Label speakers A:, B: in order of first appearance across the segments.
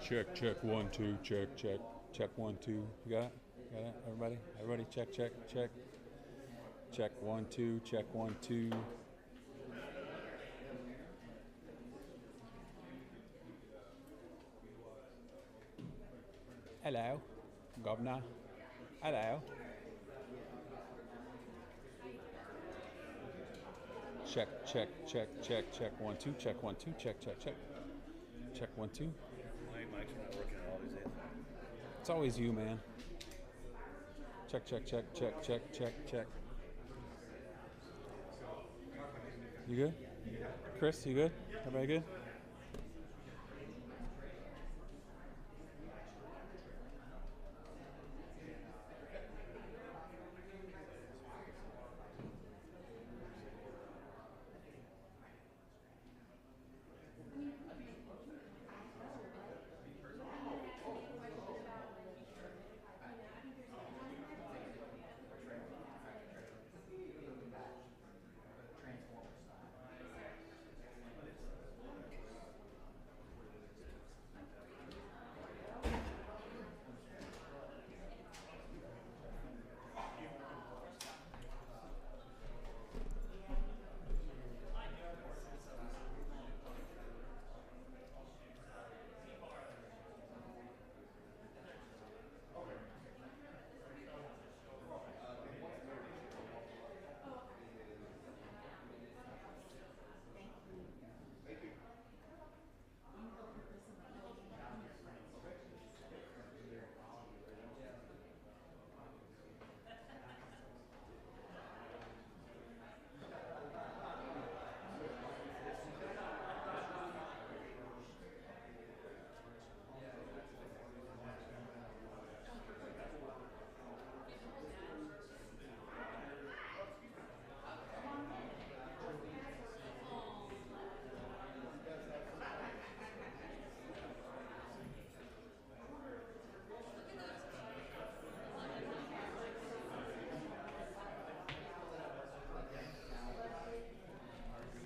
A: Check, check, 1, 2, check, check, check, 1, 2. You got it? Got it? Everybody, check, check, check. Check, 1, 2, check, 1, 2. Hello, governor. Hello. Check, check, check, check, check, 1, 2, check, 1, 2, check, check, check. Check, 1, 2.
B: My mics are not working at all these days.
A: It's always you, man. Check, check, check, check, check, check, check. You good? Chris, you good? Everybody good?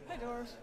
C: Hi, Doris.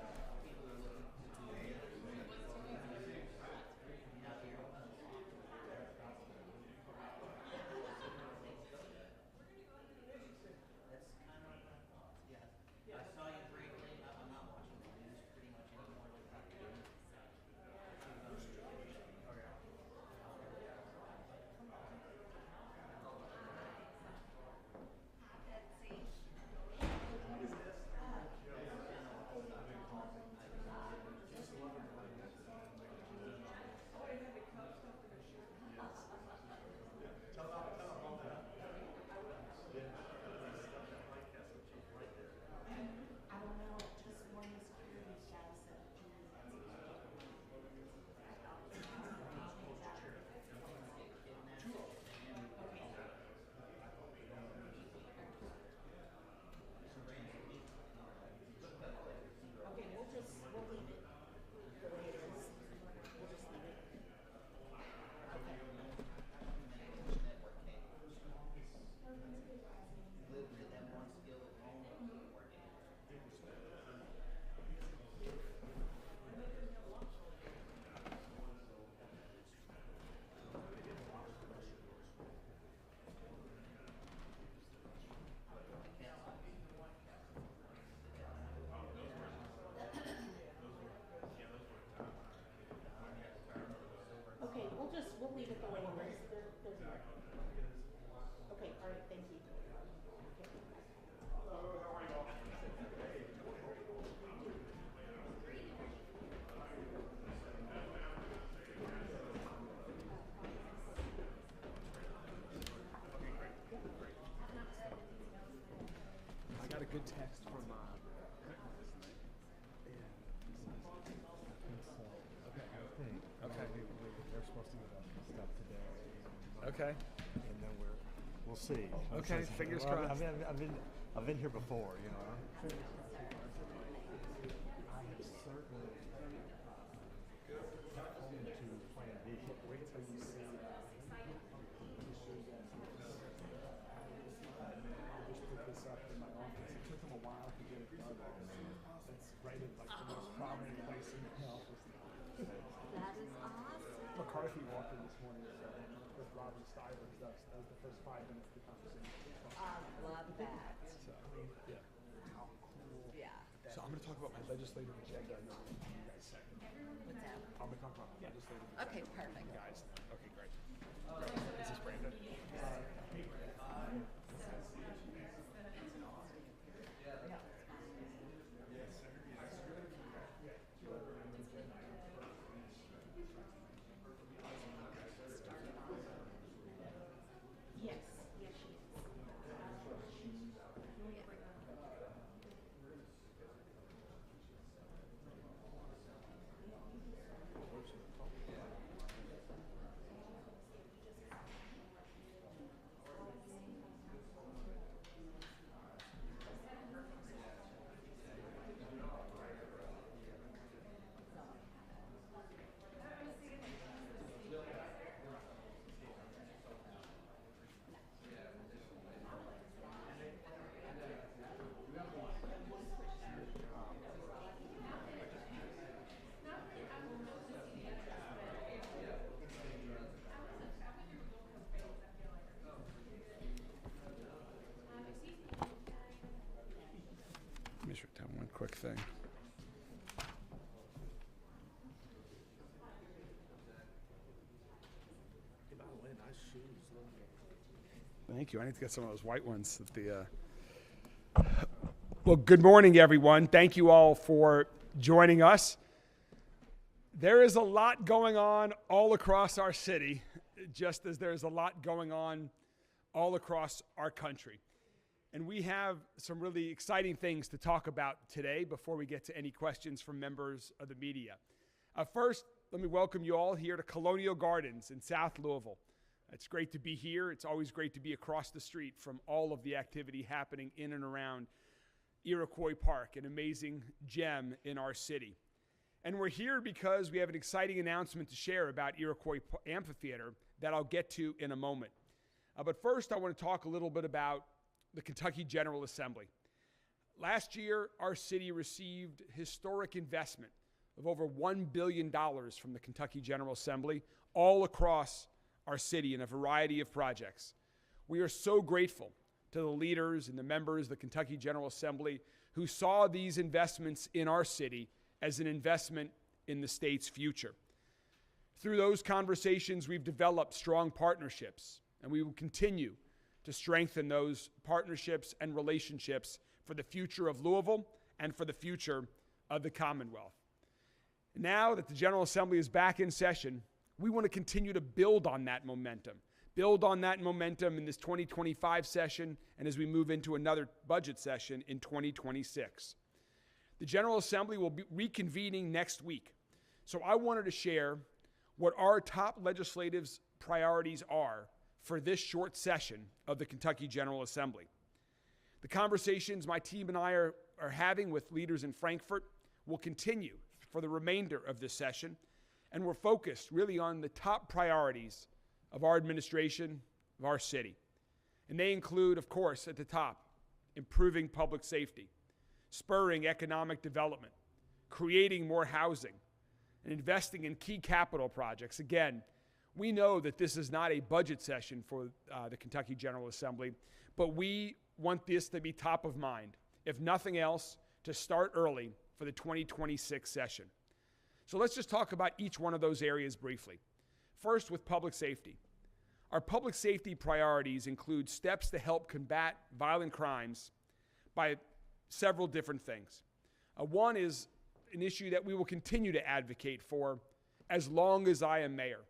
D: Okay, we'll leave it the way it is. There's no. Okay, all right, thank you.
C: I got a good text from
E: Okay. They're supposed to get us stuff today.
C: Okay.
E: And then we'll see.
C: Okay, fingers crossed.
E: I've been here before, you know. I have certainly home to Plan B. Wait till you see. I just put this up in my office. It took them a while to get it done. It's right in like the most prominent place in the office.
D: That is awesome.
E: McCarthy Robert Stivers. That was the first 5 minutes of the conversation.
F: I love that.
E: So, yeah. How cool.
F: Yeah.
E: So I'm going to talk about my legislative agenda. And then you guys second.
F: What's that?
E: I'm going to talk about my legislative agenda.
F: Okay, perfect.
E: You guys. Okay, great. This is Brandon.
D: Yes, yes, she is.
E: Let me just tell one quick thing.
C: Hey, by the way, nice shoes.
E: Thank you. I need to get some of those white ones at the. Well, good morning, everyone. Thank you all for joining us. There is a lot going on all across our city, just as there's a lot going on all across our country. And we have some really exciting things to talk about today before we get to any questions from members of the media. First, let me welcome you all here to Colonial Gardens in South Louisville. It's great to be here. It's always great to be across the street from all of the activity happening in and around Iroquois Park, an amazing gem in our city. And we're here because we have an exciting announcement to share about Iroquois Amphitheater that I'll get to in a moment. But first, I want to talk a little bit about the Kentucky General Assembly. Last year, our city received historic investment of over $1 billion from the Kentucky General Assembly all across our city in a variety of projects. We are so grateful to the leaders and the members of the Kentucky General Assembly who saw these investments in our city as an investment in the state's future. Through those conversations, we've developed strong partnerships, and we will continue to strengthen those partnerships and relationships for the future of Louisville and for the future of the Commonwealth. Now that the General Assembly is back in session, we want to continue to build on that momentum in this 2025 session and as we move into another budget session in 2026. The General Assembly will be reconvening next week, so I wanted to share what our top legislative priorities are for this short session of the Kentucky General Assembly. The conversations my team and I are having with leaders in Frankfort will continue for the remainder of this session, and we're focused really on the top priorities of our administration, of our city. And they include, of course, at the top, improving public safety, spurring economic development, creating more housing, and investing in key capital projects. Again, we know that this is not a budget session for the Kentucky General Assembly, but we want this to be top of mind, if nothing else, to start early for the 2026 session. So let's just talk about each one of those areas briefly. First, with public safety. Our public safety priorities include steps to help combat violent crimes by several different things. One is an issue that we will continue to advocate for as long as I am mayor,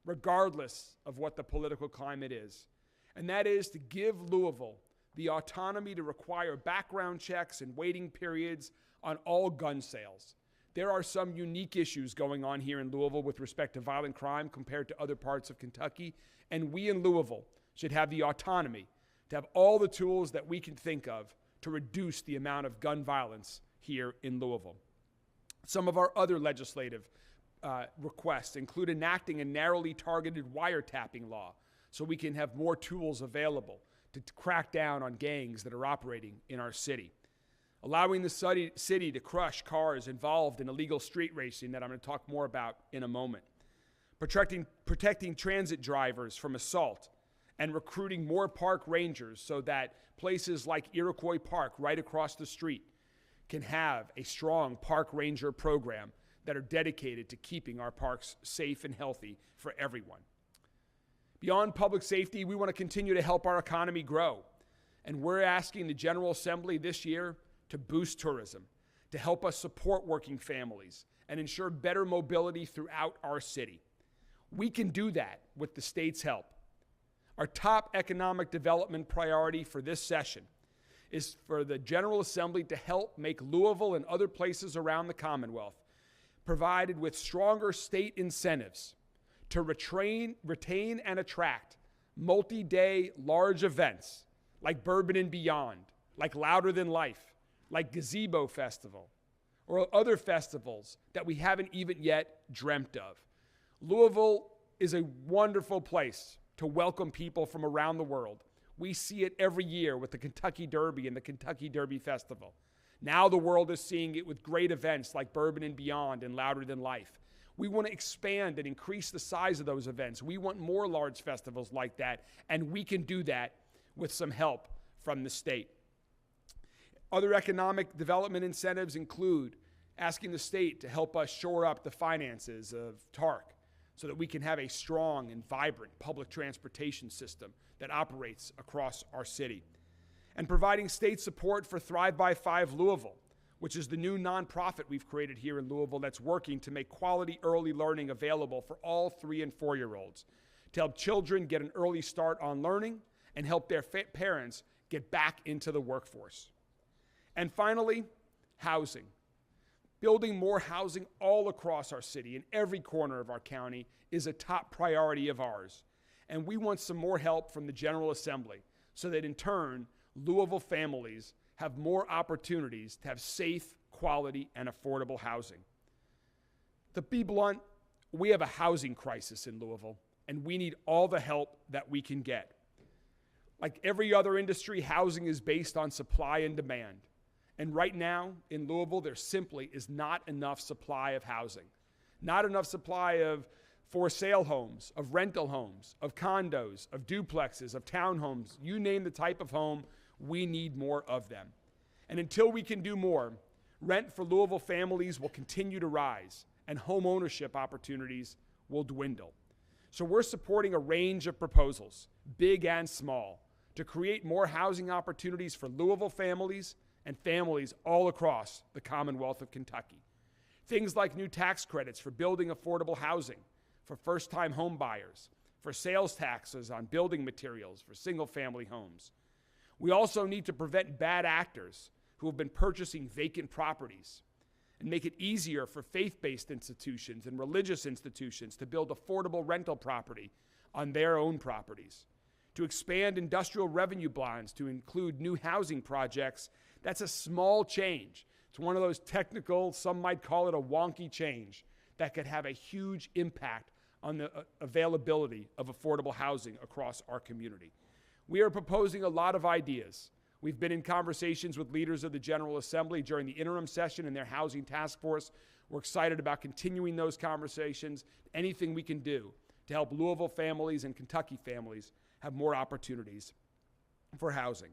E: regardless of what the political climate is. And that is to give Louisville the autonomy to require background checks and waiting periods on all gun sales. There are some unique issues going on here in Louisville with respect to violent crime compared to other parts of Kentucky, and we in Louisville should have the autonomy to have all the tools that we can think of to reduce the amount of gun violence here in Louisville. Some of our other legislative requests include enacting a narrowly targeted wiretapping law so we can have more tools available to crack down on gangs that are operating in our city. Allowing the city to crush cars involved in illegal street racing that I'm going to talk more about in a moment. protecting transit drivers from assault, and recruiting more park rangers so that places like Iroquois Park right across the street can have a strong park ranger program that are dedicated to keeping our parks safe and healthy for everyone. Beyond public safety, we want to continue to help our economy grow. And we're asking the General Assembly this year to boost tourism, to help us support working families and ensure better mobility throughout our city. We can do that with the state's help. Our top economic development priority for this session is for the General Assembly to help make Louisville and other places around the Commonwealth provided with stronger state incentives to retain and attract multi-day large events like Bourbon and Beyond, like Louder Than Life, like Gazebo Festival, or other festivals that we haven't even yet dreamt of. Louisville is a wonderful place to welcome people from around the world. We see it every year with the Kentucky Derby and the Kentucky Derby Festival. Now the world is seeing it with great events like Bourbon and Beyond and Louder Than Life. We want to expand and increase the size of those events. We want more large festivals like that, and we can do that with some help from the state. Other economic development incentives include asking the state to help us shore up the finances of TARC so that we can have a strong and vibrant public transportation system that operates across our city. And providing state support for Thrive by 5 Louisville, which is the new nonprofit we've created here in Louisville that's working to make quality early learning available for all 3- and 4-year-olds, to help children get an early start on learning and help their parents get back into the workforce. And finally, housing. Building more housing all across our city, in every corner of our county, is a top priority of ours. And we want some more help from the General Assembly so that in turn, Louisville families have more opportunities to have safe, quality, and affordable housing. To be blunt, we have a housing crisis in Louisville, and we need all the help that we can get. Like every other industry, housing is based on supply and demand. And right now in Louisville, there simply is not enough supply of housing. Not enough supply of for sale homes, of rental homes, of condos, of duplexes, of townhomes. You name the type of home, we need more of them. And until we can do more, rent for Louisville families will continue to rise and home ownership opportunities will dwindle. So we're supporting a range of proposals, big and small, to create more housing opportunities for Louisville families and families all across the Commonwealth of Kentucky. Things like new tax credits for building affordable housing for first-time home buyers, for sales taxes on building materials for single-family homes. We also need to prevent bad actors who have been purchasing vacant properties and make it easier for faith-based institutions and religious institutions to build affordable rental property on their own properties. To expand industrial revenue bonds to include new housing projects, that's a small change. It's one of those technical, some might call it a wonky change, that could have a huge impact on the availability of affordable housing across our community. We are proposing a lot of ideas. We've been in conversations with leaders of the General Assembly during the interim session in their housing task force. We're excited about continuing those conversations, anything we can do to help Louisville families and Kentucky families have more opportunities for housing.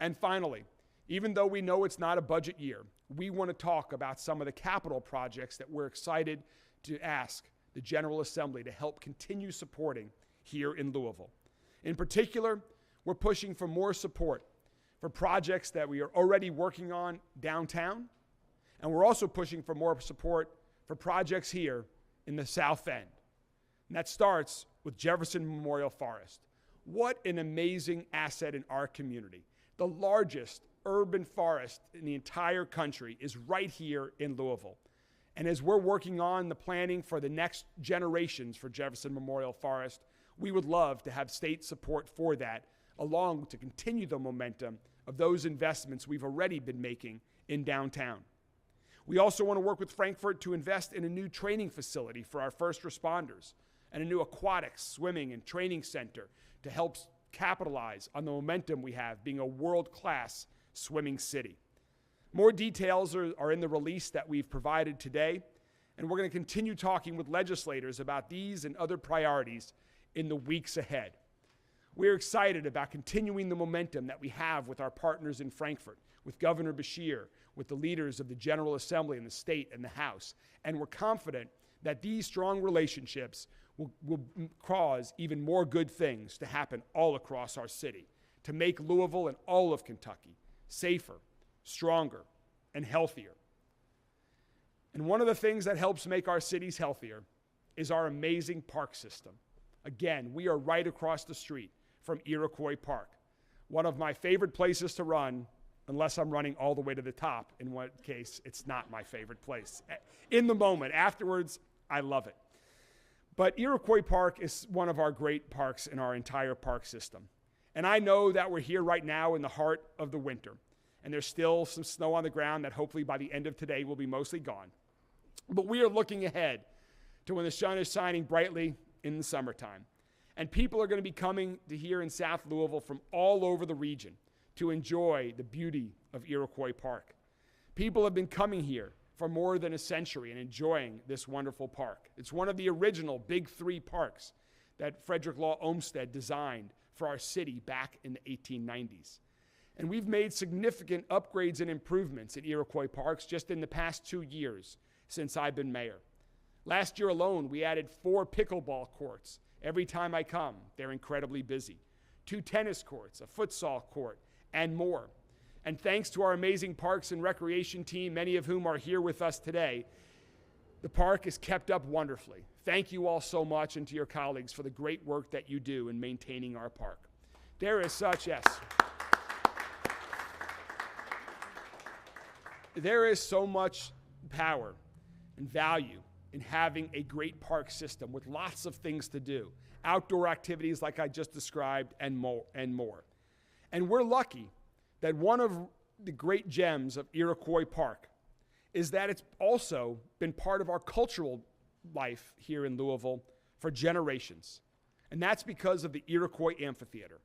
E: And finally, even though we know it's not a budget year, we want to talk about some of the capital projects that we're excited to ask the General Assembly to help continue supporting here in Louisville. In particular, we're pushing for more support for projects that we are already working on downtown, and we're also pushing for more support for projects here in the South End. And that starts with Jefferson Memorial Forest. What an amazing asset in our community. The largest urban forest in the entire country is right here in Louisville. And as we're working on the planning for the next generations for Jefferson Memorial Forest, we would love to have state support for that, along to continue the momentum of those investments we've already been making in downtown. We also want to work with Frankfurt to invest in a new training facility for our first responders and a new aquatics, swimming, and training center to help capitalize on the momentum we have being a world-class swimming city. More details are in the release that we've provided today, And we're going to continue talking with legislators about these and other priorities in the weeks ahead. We're excited about continuing the momentum that we have with our partners in Frankfurt, with Governor Beshear, with the leaders of the General Assembly in the state and the House. And we're confident that these strong relationships will cause even more good things to happen all across our city, to make Louisville and all of Kentucky safer, stronger, and healthier. And one of the things that helps make our cities healthier is our amazing park system. Again, we are right across the street from Iroquois Park, one of my favorite places to run, unless I'm running all the way to the top, in what case it's not my favorite place. In the moment, afterwards, I love it. But Iroquois Park is one of our great parks in our entire park system. And I know that we're here right now in the heart of the winter, and there's still some snow on the ground that hopefully by the end of today will be mostly gone. But we are looking ahead to when the sun is shining brightly in the summertime. And people are going to be coming to here in South Louisville from all over the region to enjoy the beauty of Iroquois Park. People have been coming here for more than a century and enjoying this wonderful park. It's one of the original Big Three parks that Frederick Law Olmsted designed for our city back in the 1890s. And we've made significant upgrades and improvements at Iroquois Parks just in the past 2 years since I've been mayor. Last year alone, we added 4 pickleball courts. Every time I come, they're incredibly busy. 2 tennis courts, a futsal court, and more. And thanks to our amazing Parks and Recreation team, many of whom are here with us today, the park is kept up wonderfully. Thank you all so much, and to your colleagues for the great work that you do in maintaining our park. There is such, yes. There is so much power and value in having a great park system with lots of things to do, outdoor activities like I just described, and more. And we're lucky that one of the great gems of Iroquois Park is that it's also been part of our cultural life here in Louisville for generations. And that's because of the Iroquois Amphitheater.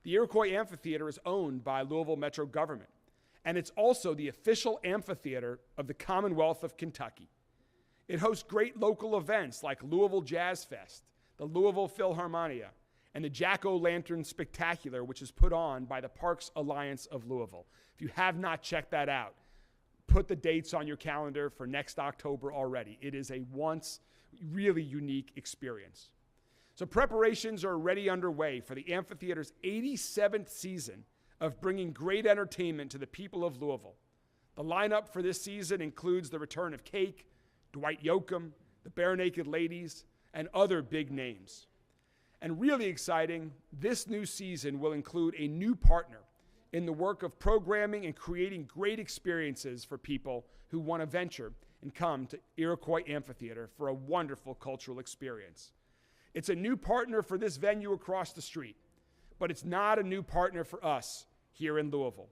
E: The Iroquois Amphitheater is owned by Louisville Metro government, and it's also the official amphitheater of the Commonwealth of Kentucky. It hosts great local events like Louisville Jazz Fest, the Louisville Philharmonia, and the Jack-O-Lantern Spectacular, which is put on by the Parks Alliance of Louisville. If you have not checked that out, put the dates on your calendar for next October already. It is a once really unique experience. So preparations are already underway for the amphitheater's 87th season of bringing great entertainment to the people of Louisville. The lineup for this season includes the return of Cake, Dwight Yoakam, the Bare Naked Ladies, and other big names. And really exciting, this new season will include a new partner in the work of programming and creating great experiences for people who want to venture and come to Iroquois Amphitheater for a wonderful cultural experience. It's a new partner for this venue across the street, but it's not a new partner for us here in Louisville.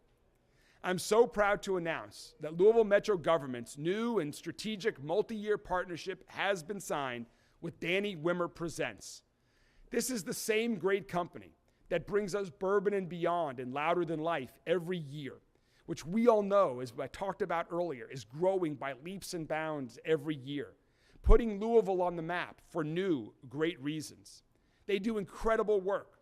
E: I'm so proud to announce that Louisville Metro government's new and strategic multi-year partnership has been signed with Danny Wimmer Presents. This is the same great company that brings us Bourbon and Beyond and Louder Than Life every year, which we all know, as I talked about earlier, is growing by leaps and bounds every year, putting Louisville on the map for new, great reasons. They do incredible work.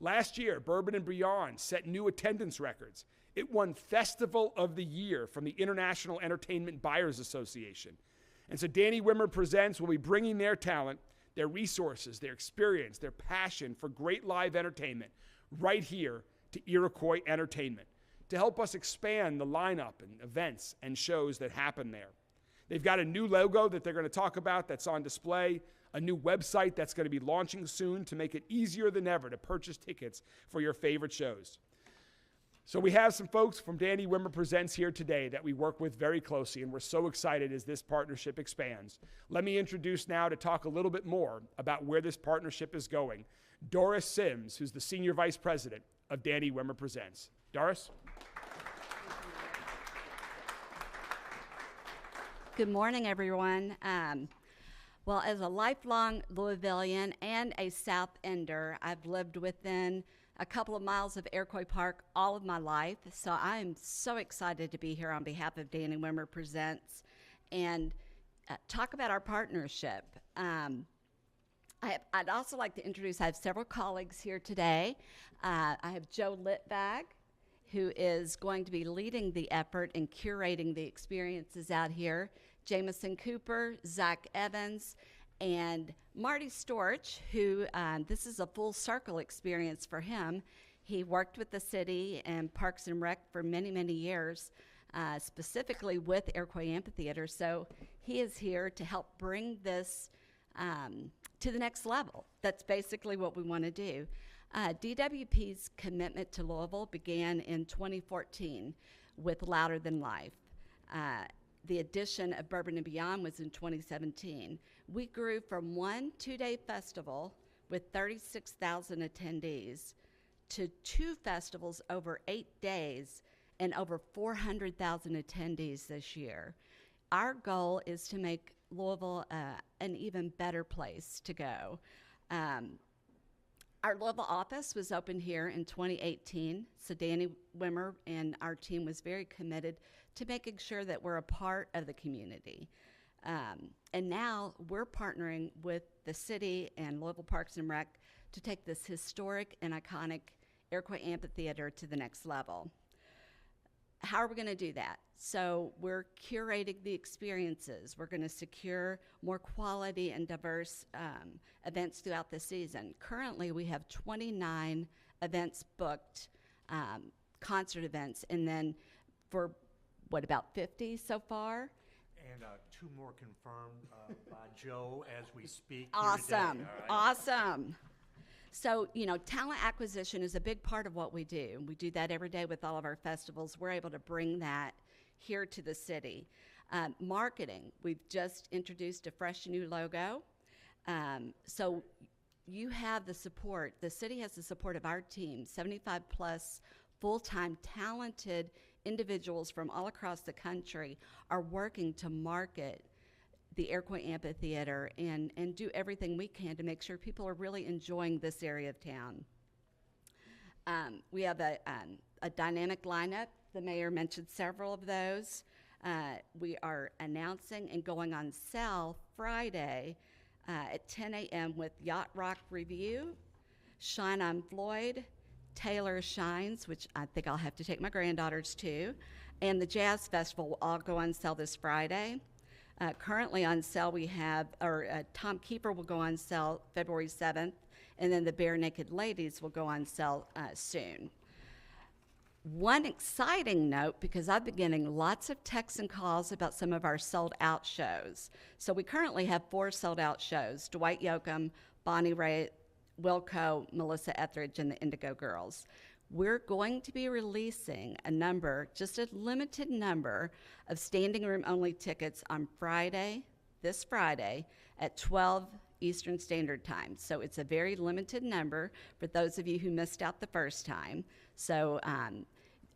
E: Last year, Bourbon and Beyond set new attendance records. It won Festival of the Year from the International Entertainment Buyers Association. And so Danny Wimmer Presents will be bringing their talent, their resources, their experience, their passion for great live entertainment right here to Iroquois Entertainment to help us expand the lineup and events and shows that happen there. They've got a new logo that they're going to talk about that's on display, a new website that's going to be launching soon to make it easier than ever to purchase tickets for your favorite shows. So we have some folks from Danny Wimmer Presents here today that we work with very closely, and we're so excited as this partnership expands. Let me introduce now to talk a little bit more about where this partnership is going, Doris Sims, who's the Senior Vice President of Danny Wimmer Presents. Doris?
F: Good morning, everyone. Well, as a lifelong Louisvillian and a South Ender, I've lived within a couple of miles of Iroquois Park all of my life, so I am so excited to be here on behalf of Danny Wimmer Presents. And talk about our partnership. I'd also like to introduce, I have several colleagues here today. I have Joe Litvag, who is going to be leading the effort and curating the experiences out here. Jameson Cooper, Zach Evans, and Marty Storch, who this is a full circle experience for him. He worked with the city and Parks and Rec for many, many years, specifically with Iroquois Amphitheater. So he is here to help bring this to the next level. That's basically what we want to do. DWP's commitment to Louisville began in 2014 with Louder Than Life. The addition of Bourbon and Beyond was in 2017. We grew from one 2-day festival with 36,000 attendees to 2 festivals over 8 days and over 400,000 attendees this year. Our goal is to make Louisville an even better place to go. Our Louisville office was opened here in 2018, so Danny Wimmer and our team was very committed to making sure that we're a part of the community. And now we're partnering with the city and Louisville Parks and Rec to take this historic and iconic Iroquois Amphitheater to the next level. How are we going to do that? So we're curating the experiences. We're going to secure more quality and diverse events throughout the season. Currently, we have 29 events booked, concert events, and then for, what, about 50 so far?
C: And 2 more confirmed by Joe as we speak.
F: Awesome,
C: Here today.
F: awesome. So, you know, talent acquisition is a big part of what we do. We do that every day with all of our festivals. We're able to bring that here to the city. Marketing, we've just introduced a fresh new logo. So you have the support. The city has the support of our team, 75 plus full-time talented individuals from all across the country are working to market the Iroquois Amphitheater and do everything we can to make sure people are really enjoying this area of town. We have a dynamic lineup. The mayor mentioned several of those. We are announcing and going on sale Friday at 10 a.m. with Yacht Rock Review, Shine on Floyd, Taylor Shines, which I think I'll have to take my granddaughters to, and the Jazz Festival will all go on sale this Friday. Currently on sale we have, Tom Keeper will go on sale February 7th, and then the Bare Naked Ladies will go on sale soon. One exciting note, because I've been getting lots of texts and calls about some of our sold out shows. So we currently have 4 sold out shows: Dwight Yoakam, Bonnie Raitt, Wilco, Melissa Etheridge, and the Indigo Girls. We're going to be releasing a number, just a limited number, of standing room only tickets on Friday, this Friday, at 12 Eastern Standard Time. So it's a very limited number for those of you who missed out the first time. So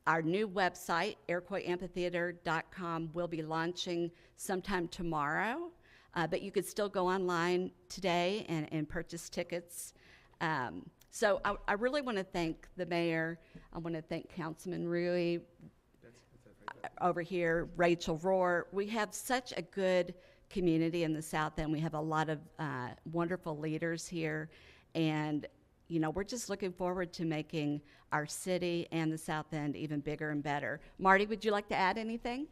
F: our new website, iroquoisamphitheater.com, will be launching sometime tomorrow, but you could still go online today and purchase tickets. So I really want to thank the mayor. I want to thank Councilman Rui over here, Rachel Rohr. We have such a good community in the South End. We have a lot of wonderful leaders here, and you know, we're just looking forward to making our city and the South End even bigger and better. Marty, would you like to add anything?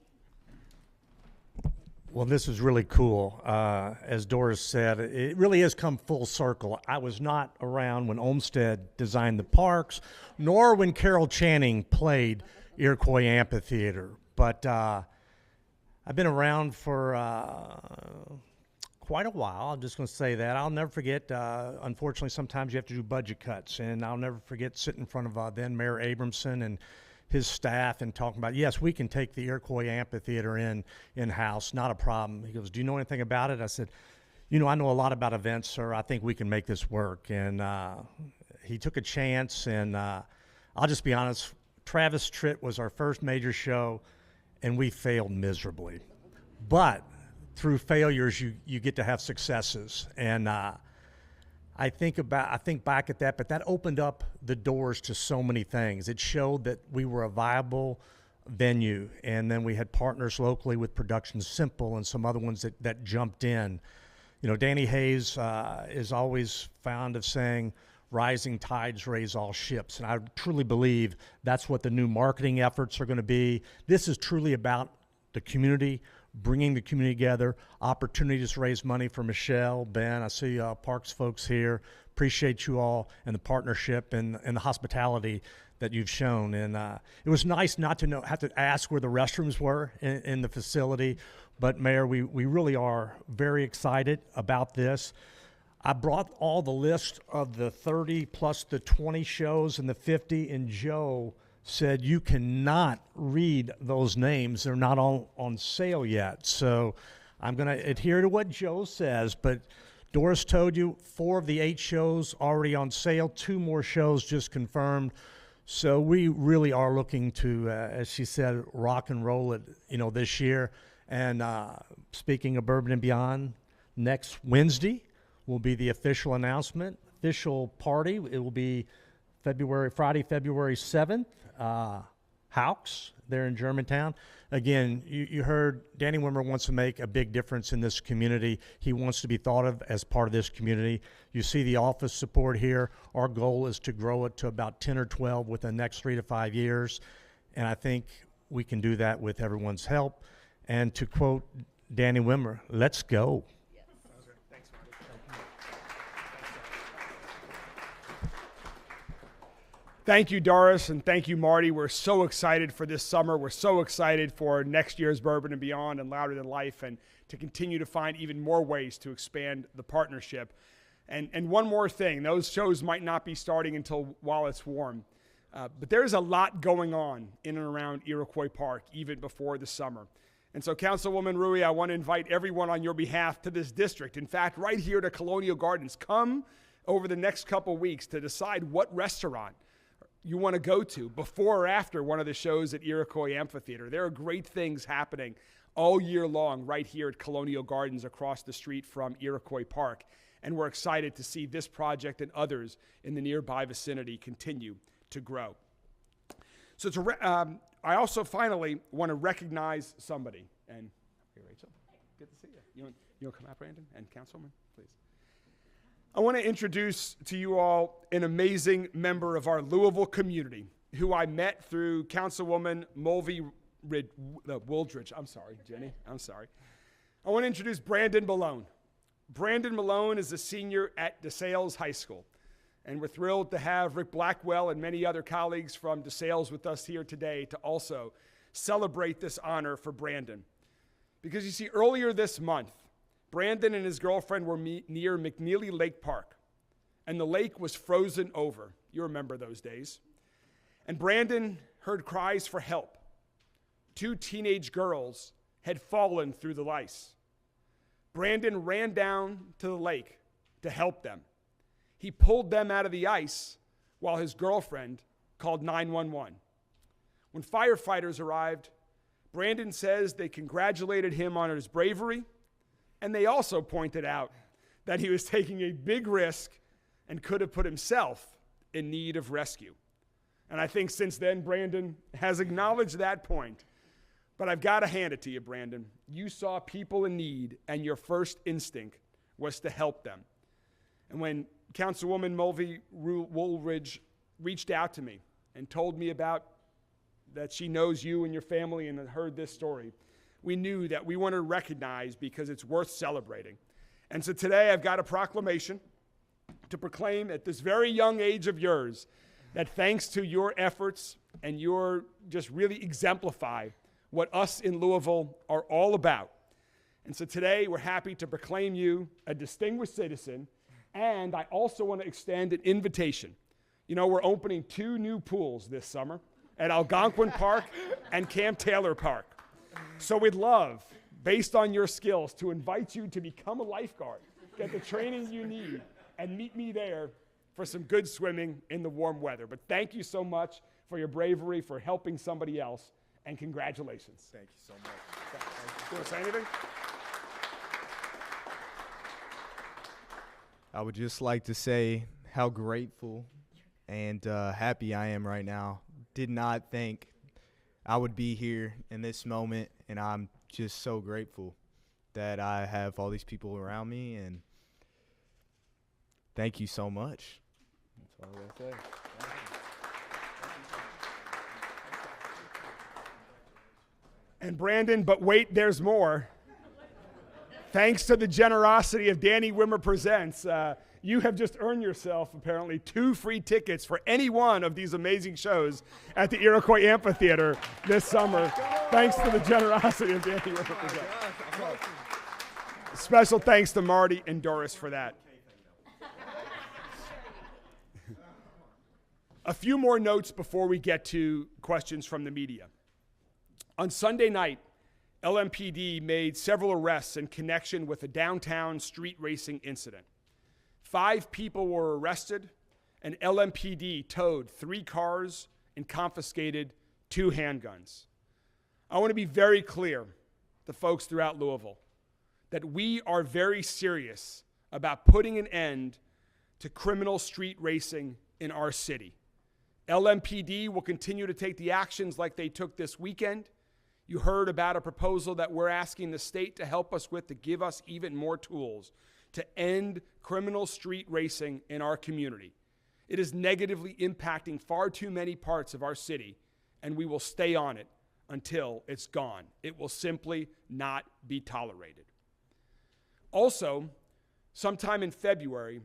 C: Well, this is really cool. As Doris said, it really has come full circle. I was not around when Olmsted designed the parks, nor when Carol Channing played Iroquois Amphitheater. But I've been around for quite a while. I'm just going to say that. I'll never forget, unfortunately, sometimes you have to do budget cuts. And I'll never forget sitting in front of then Mayor Abramson and his staff and talking about, yes, we can take the Iroquois Amphitheater in-house, not a problem. He goes, do you know anything about it? I said, you know, I know a lot about events, sir. I think we can make this work. And he took a chance, and I'll just be honest, Travis Tritt was our first major show, and we failed miserably. But through failures, you get to have successes. And I think back at that, but that opened up the doors to so many things. It showed that we were a viable venue. And then we had partners locally with Production Simple and some other ones that jumped in. You know, Danny Hayes is always fond of saying, rising tides raise all ships. And I truly believe that's what the new marketing efforts are going to be. This is truly about the community, bringing the community together, opportunities to raise money for Michelle, Ben. I see Parks folks here. Appreciate you all and the partnership and the hospitality that you've shown. And it was nice not to have to ask where the restrooms were in the facility. But Mayor, we really are very excited about this. I brought all the list of the 30 plus the 20 shows and the 50, and Joe said you cannot read those names. They're not all on sale yet. So I'm going to adhere to what Joe says, but Doris told you 4 of the 8 shows already on sale, 2 more shows just confirmed. So we really are looking to, as she said, rock and roll it, this year. And speaking of Bourbon and Beyond, next Wednesday will be the official announcement, official party. It will be Friday, February 7th, Haux there in Germantown. Again, you heard Danny Wimmer wants to make a big difference in this community. He wants to be thought of as part of this community. You see the office support here. Our goal is to grow it to about 10 or 12 within the next 3 to 5 years. And I think we can do that with everyone's help. And to quote Danny Wimmer, let's go.
E: Thank you, Doris, and thank you, Marty. We're so excited for this summer. We're so excited for next year's Bourbon and Beyond and Louder Than Life, and to continue to find even more ways to expand the partnership. And one more thing, those shows might not be starting until while it's warm, but there's a lot going on in and around Iroquois Park even before the summer. And so, Councilwoman Rui, I want to invite everyone on your behalf to this district. In fact, right here to Colonial Gardens. Come over the next couple weeks to decide what restaurant you want to go to before or after one of the shows at Iroquois Amphitheater. There are great things happening all year long right here at Colonial Gardens across the street from Iroquois Park. And we're excited to see this project and others in the nearby vicinity continue to grow. So I also finally want to recognize somebody. And hey, Rachel, good to see you. You want to come out, Brandon, and Councilwoman, please? I want to introduce to you all an amazing member of our Louisville community who I met through Councilwoman Mulvey Wooldridge. I'm sorry, Jenny. I'm sorry. I want to introduce Brandon Malone. Brandon Malone is a senior at DeSales High School, and we're thrilled to have Rick Blackwell and many other colleagues from DeSales with us here today to also celebrate this honor for Brandon. Because you see, earlier this month, Brandon and his girlfriend were near McNeely Lake Park, and the lake was frozen over. You remember those days. And Brandon heard cries for help. 2 teenage girls had fallen through the ice. Brandon ran down to the lake to help them. He pulled them out of the ice while his girlfriend called 911. When firefighters arrived, Brandon says they congratulated him on his bravery, and they also pointed out that he was taking a big risk and could have put himself in need of rescue. And I think since then, Brandon has acknowledged that point. But I've got to hand it to you, Brandon. You saw people in need, and your first instinct was to help them. And when Councilwoman Mulvey Woolridge reached out to me and told me about that she knows you and your family and had heard this story, we knew that we want to recognize because it's worth celebrating. And so today I've got a proclamation to proclaim at this very young age of yours that thanks to your efforts and your just really exemplify what us in Louisville are all about. And so today we're happy to proclaim you a distinguished citizen, and I also want to extend an invitation. You know, we're opening 2 new pools this summer at Algonquin Park and Camp Taylor Park. So we'd love, based on your skills, to invite you to become a lifeguard, get the training you need, and meet me there for some good swimming in the warm weather. But thank you so much for your bravery, for helping somebody else, and congratulations.
G: Thank you so much.
E: You want to say anything?
G: I would just like to say how grateful and happy I am right now. Did not think I would be here in this moment, and I'm just so grateful that I have all these people around me, and thank you so much. That's all I gotta say.
E: And Brandon, but wait, there's more. Thanks to the generosity of Danny Wimmer Presents, you have just earned yourself, apparently, 2 free tickets for any one of these amazing shows at the Iroquois Amphitheater this summer. Thanks to the generosity of Danny Wimmer Presents. Special thanks to Marty and Doris for that. A few more notes before we get to questions from the media. On Sunday night, LMPD made several arrests in connection with a downtown street racing incident. 5 people were arrested, and LMPD towed 3 cars and confiscated 2 handguns. I want to be very clear to folks throughout Louisville that we are very serious about putting an end to criminal street racing in our city. LMPD will continue to take the actions like they took this weekend. You heard about a proposal that we're asking the state to help us with to give us even more tools to end criminal street racing in our community. It is negatively impacting far too many parts of our city, and we will stay on it until it's gone. It will simply not be tolerated. Also, sometime in February,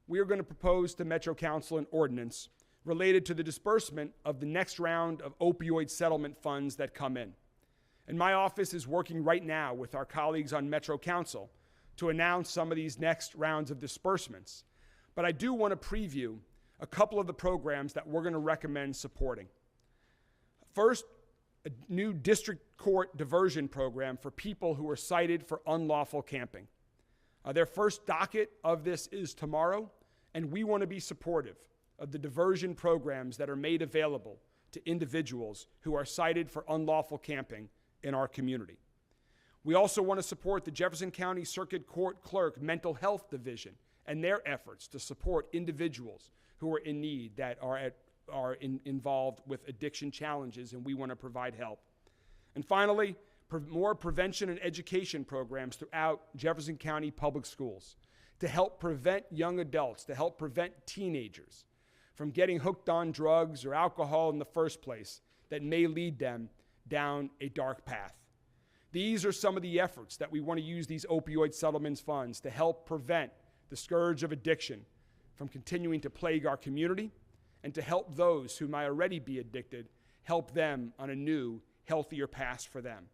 E: we are going to propose to Metro Council an ordinance related to the disbursement of the next round of opioid settlement funds that come in. And my office is working right now with our colleagues on Metro Council to announce some of these next rounds of disbursements. But I do want to preview a couple of the programs that we're going to recommend supporting. First, a new district court diversion program for people who are cited for unlawful camping. Their first docket of this is tomorrow, and we want to be supportive of the diversion programs that are made available to individuals who are cited for unlawful camping in our community. We also want to support the Jefferson County Circuit Court Clerk Mental Health Division and their efforts to support individuals who are in need, that are involved with addiction challenges, and we want to provide help. And finally, more prevention and education programs throughout Jefferson County Public Schools to help prevent young adults, to help prevent teenagers from getting hooked on drugs or alcohol in the first place that may lead them down a dark path. These are some of the efforts that we want to use these opioid settlements funds to help prevent the scourge of addiction from continuing to plague our community, and to help those who might already be addicted, help them on a new, healthier path for them.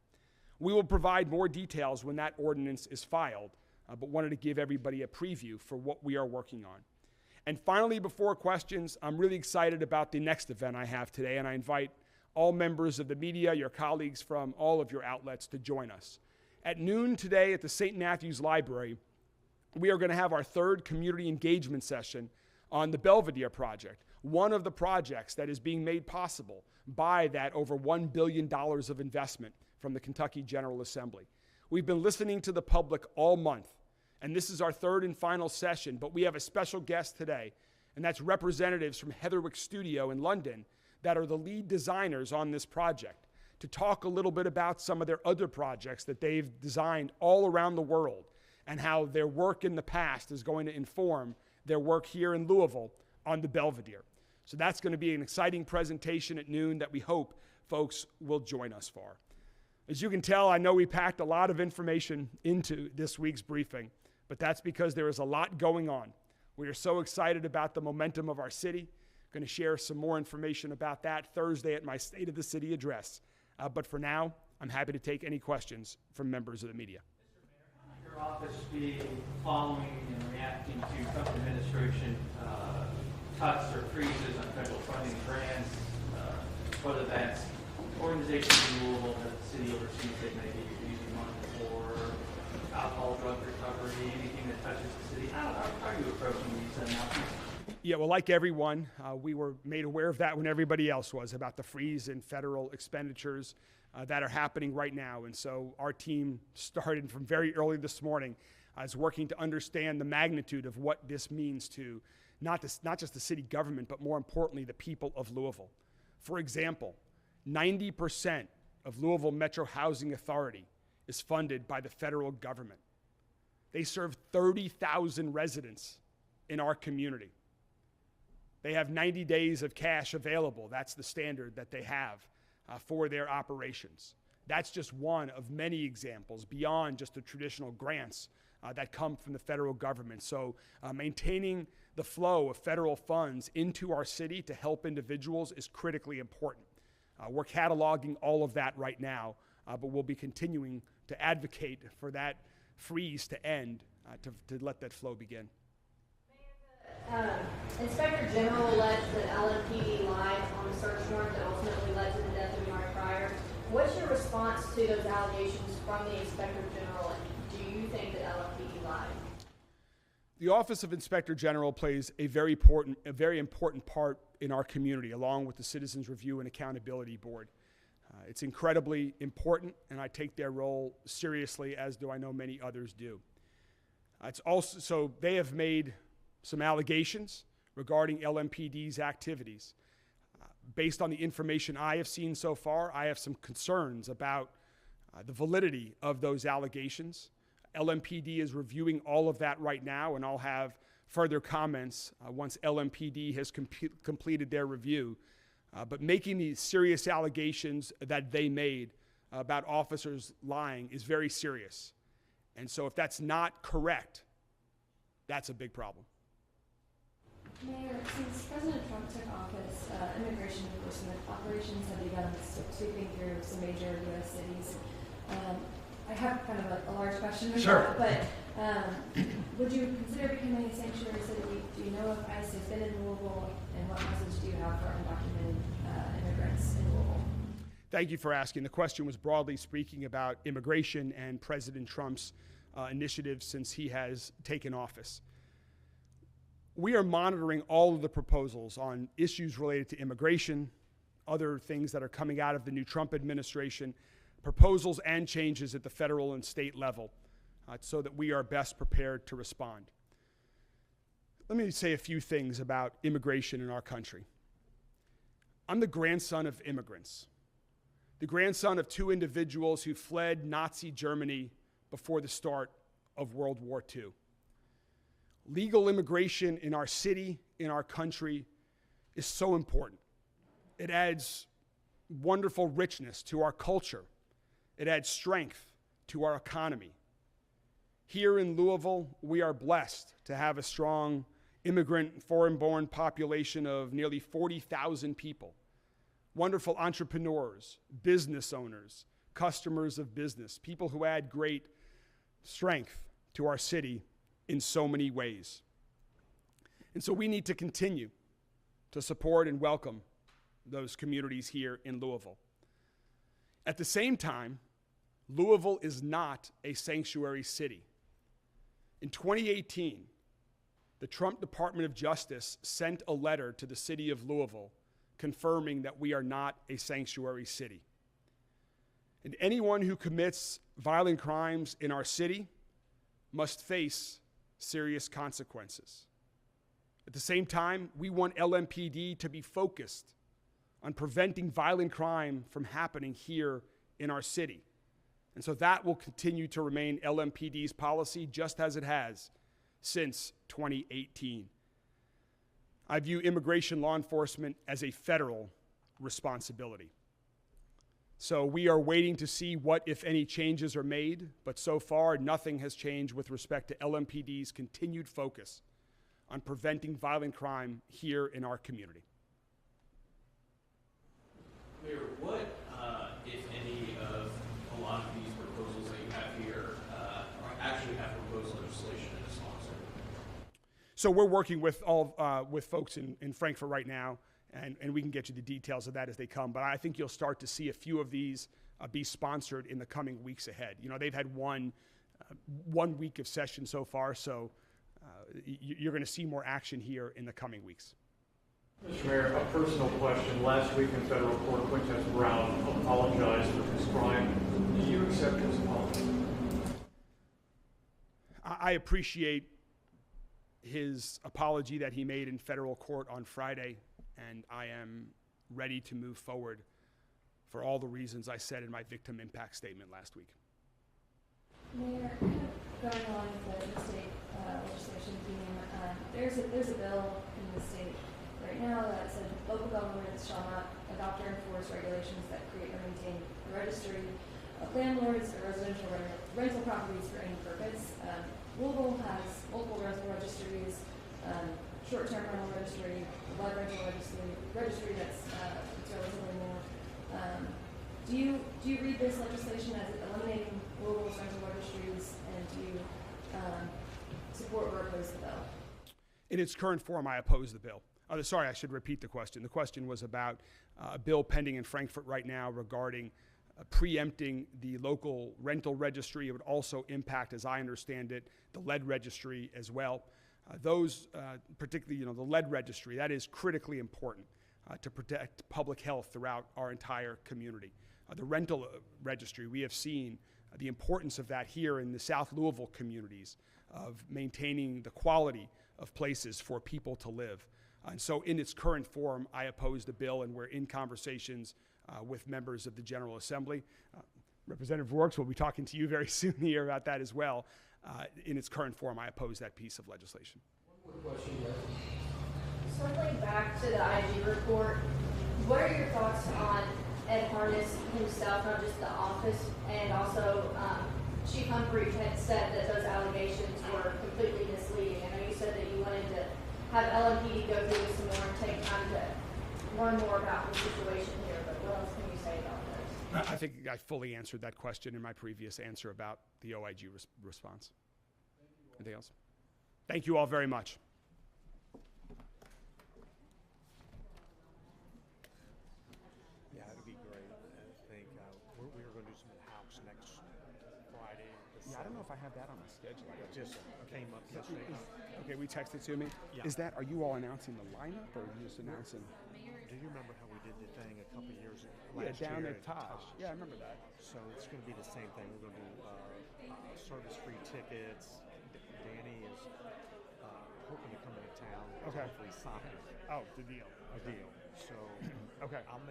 E: We will provide more details when that ordinance is filed, but wanted to give everybody a preview for what we are working on. And finally, before questions, I'm really excited about the next event I have today, and I invite all members of the media, your colleagues from all of your outlets, to join us. At noon today at the St. Matthew's Library, we are going to have our 3rd community engagement session on the Belvedere project, one of the projects that is being made possible by that over $1 billion of investment from the Kentucky General Assembly. We've been listening to the public all month, and this is our 3rd and final session, but we have a special guest today, and that's representatives from Heatherwick Studio in London that are the lead designers on this project, to talk a little bit about some of their other projects that they've designed all around the world, and how their work in the past is going to inform their work here in Louisville on the Belvedere. So that's going to be an exciting presentation at noon that we hope folks will join us for. As you can tell, I know we packed a lot of information into this week's briefing, but that's because there is a lot going on. We are so excited about the momentum of our city. Going to share some more information about that Thursday at my State of the City address. But for now, I'm happy to take any questions from members of the media.
H: Your office be following and reacting to Trump administration cuts or freezes on federal funding grants, whether that's organizations in Louisville that the city oversees that may be using money for alcohol, drug recovery, anything that touches the city. How are you approaching these announcements?
E: Yeah, well, like everyone, we were made aware of that when everybody else was, about the freeze in federal expenditures that are happening right now. And so our team started from very early this morning is working to understand the magnitude of what this means to not just the city government, but more importantly, the people of Louisville. For example, 90% of Louisville Metro Housing Authority is funded by the federal government. They serve 30,000 residents in our community. They have 90 days of cash available. That's the standard that they have for their operations. That's just one of many examples beyond just the traditional grants that come from the federal government. So maintaining the flow of federal funds into our city to help individuals is critically important. We're cataloging all of that right now, but we'll be continuing to advocate for that freeze to end, to let that flow begin.
D: Inspector General alleged that LMPD lied on the search warrant that ultimately led to the death of Yard Pryor. What's your response to those allegations from the Inspector General, and do you think that LMPD lied?
E: The Office of Inspector General plays a very important part in our community, along with the Citizens Review and Accountability Board. It's incredibly important, and I take their role seriously, as do I know many others do. It's also, so they have made some allegations regarding LMPD's activities. Based on the information I have seen so far, I have some concerns about the validity of those allegations. LMPD is reviewing all of that right now, and I'll have further comments once LMPD has completed their review. But making these serious allegations that they made about officers lying is very serious. And so if that's not correct, that's a big problem.
I: Mayor, since President Trump took office, immigration enforcement operations have begun sweeping through some major U.S. cities. I have kind of a large question,
E: sure,
I: but would you consider becoming a sanctuary city? Do you know if ICE has been in Louisville, and what message do you have for undocumented immigrants in Louisville?
E: Thank you for asking. The question was broadly speaking about immigration and President Trump's initiatives since he has taken office. We are monitoring all of the proposals on issues related to immigration, other things that are coming out of the new Trump administration, proposals and changes at the federal and state level, so that we are best prepared to respond. Let me say a few things about immigration in our country. I'm the grandson of immigrants, the grandson of two individuals who fled Nazi Germany before the start of World War II. Legal immigration in our city, in our country, is so important. It adds wonderful richness to our culture. It adds strength to our economy. Here in Louisville, we are blessed to have a strong immigrant, foreign-born population of nearly 40,000 people. Wonderful entrepreneurs, business owners, customers of business, people who add great strength to our city in so many ways. And so we need to continue to support and welcome those communities here in Louisville. At the same time, Louisville is not a sanctuary city. In 2018, the Trump Department of Justice sent a letter to the city of Louisville confirming that we are not a sanctuary city. And anyone who commits violent crimes in our city must face serious consequences. At the same time, we want LMPD to be focused on preventing violent crime from happening here in our city. And so that will continue to remain LMPD's policy, just as it has since 2018. I view immigration law enforcement as a federal responsibility. So we are waiting to see what, if any, changes are made, but so far nothing has changed with respect to LMPD's continued focus on preventing violent crime here in our community.
H: Mayor, what, if any, of a lot of these proposals that you have here actually have proposed legislation in a sponsor?
E: So we're working with with folks in Frankfurt right now, and we can get you the details of that as they come. But I think you'll start to see a few of these be sponsored in the coming weeks ahead. You know, they've had one week of session so far, so you're going to see more action here in the coming weeks.
J: Mr. Mayor, a personal question. Last week in federal court, Quintez Brown apologized for his crime. Do you accept his apology?
E: I appreciate his apology that he made in federal court on Friday, and I am ready to move forward for all the reasons I said in my victim impact statement last week.
I: Mayor, kind of going along with the state legislation theme, there's a bill in the state right now that says local governments shall not adopt or enforce regulations that create or maintain a registry of landlords or residential rental properties for any purpose. Louisville has multiple rental registries, short-term rental registry, a lead rental registry that's relatively new. Do you read this legislation as eliminating Louisville's rental registries, and do you support or oppose the bill?
E: In its current form, I oppose the bill. Sorry, I should repeat the question. The question was about a bill pending in Frankfurt right now regarding preempting the local rental registry. It would also impact, as I understand it, the lead registry as well. Those, particularly, the lead registry, that is critically important to protect public health throughout our entire community. The rental registry, we have seen the importance of that here in the South Louisville communities, of maintaining the quality of places for people to live. And so in its current form, I oppose the bill, and we're in conversations with members of the General Assembly. Representative Rourke will be talking to you very soon here about that as well. In its current form, I oppose that piece of legislation.
J: One more question, yes.
D: Circling back to the IG report, what are your thoughts on Ed Harness himself, not just the office, and also Chief Humphrey had said that those allegations were completely misleading. I know you said that you wanted to have LMPD go through this some more and take time to learn more about the situation here, but what else can you say about this?
E: I think I fully answered that question in my previous answer about the OIG response. Anything else? Thank you all very much.
C: Yeah, it'd be great. I think we were going to do some in the house next Friday.
E: Yeah, I don't know if I have that on the schedule.
C: It just came up yesterday.
E: Okay, we texted to me.
C: Yeah.
E: Are you all announcing the lineup, or are you just announcing?
C: Do you remember how we did the thing a couple years ago?
E: Yeah,
C: last
E: down
C: year
E: at Taj. Yeah, I remember that.
C: So it's going to be the same thing. We're going to do service-free tickets. Danny is hoping to come into town.
E: Okay.
C: Hopefully sign
E: Oh, the deal.
C: a deal. So
E: Okay.
C: I'll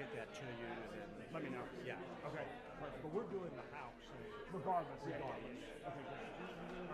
C: get that to you and then
E: Let me know.
C: Yeah.
E: Okay.
C: But we're doing the house.
E: Regardless.
C: Regardless.
E: Yeah. Okay, great.